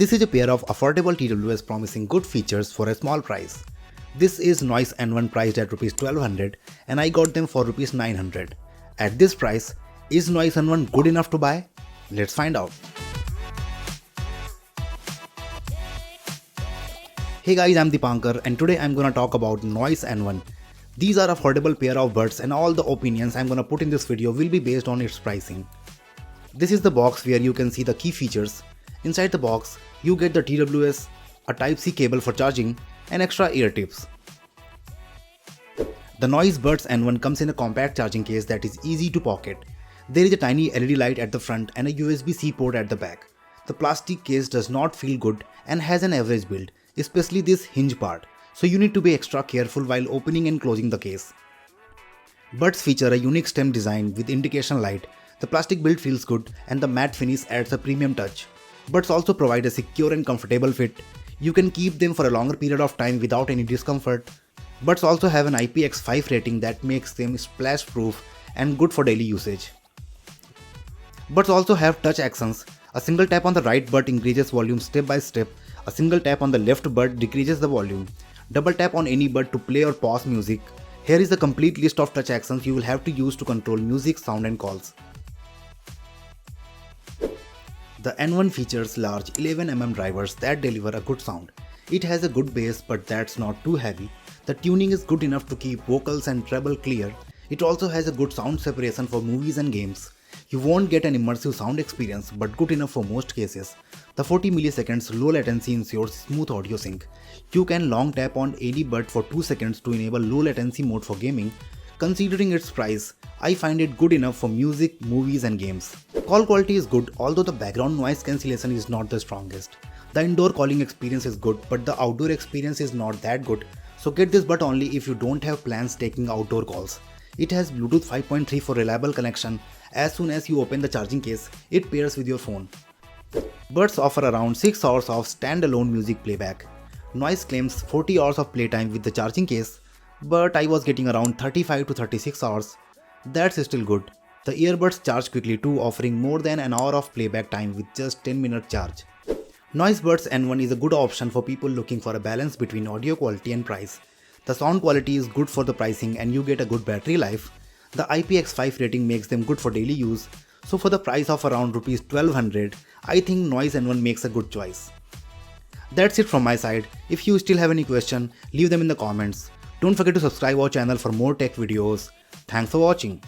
This is a pair of affordable TWS promising good features for a small price. This is Noise N1 priced at Rs 1200 and I got them for Rs 900. At this price, is Noise N1 good enough to buy? Let's find out. Hey guys, I'm Dipankar and today I'm gonna talk about Noise N1. These are affordable pair of buds and all the opinions I'm gonna put in this video will be based on its pricing. This is the box where you can see the key features. Inside the box, you get the TWS, a Type-C cable for charging, and extra ear tips. The Noise Buds N1 comes in a compact charging case that is easy to pocket. There is a tiny LED light at the front and a USB-C port at the back. The plastic case does not feel good and has an average build, especially this hinge part, so you need to be extra careful while opening and closing the case. Buds feature a unique stem design with indication light. The plastic build feels good and the matte finish adds a premium touch. Buds also provide a secure and comfortable fit. You can keep them for a longer period of time without any discomfort. Buds also have an IPX5 rating that makes them splash proof and good for daily usage. Buds also have touch actions. A single tap on the right bud increases volume step by step. A single tap on the left bud decreases the volume. Double tap on any bud to play or pause music. Here is the complete list of touch actions you will have to use to control music, sound and calls. The N1 features large 11mm drivers that deliver a good sound. It has a good bass but that's not too heavy. The tuning is good enough to keep vocals and treble clear. It also has a good sound separation for movies and games. You won't get an immersive sound experience but good enough for most cases. The 40 milliseconds low latency ensures smooth audio sync. You can long tap on any bud for 2 seconds to enable low latency mode for gaming. Considering its price, I find it good enough for music, movies and games. Call quality is good, although the background noise cancellation is not the strongest. The indoor calling experience is good, but the outdoor experience is not that good, so get this bud only if you don't have plans taking outdoor calls. It has Bluetooth 5.3 for reliable connection. As soon as you open the charging case, it pairs with your phone. Buds offer around 6 hours of standalone music playback. Noise claims 40 hours of playtime with the charging case, but I was getting around 35 to 36 hours. That's still good. The earbuds charge quickly too, offering more than an hour of playback time with just 10-minute charge. Noise Buds N1 is a good option for people looking for a balance between audio quality and price. The sound quality is good for the pricing and you get a good battery life. The IPX5 rating makes them good for daily use. So for the price of around Rs 1200, I think Noise N1 makes a good choice. That's it from my side. If you still have any question, leave them in the comments. Don't forget to subscribe our channel for more tech videos. Thanks for watching.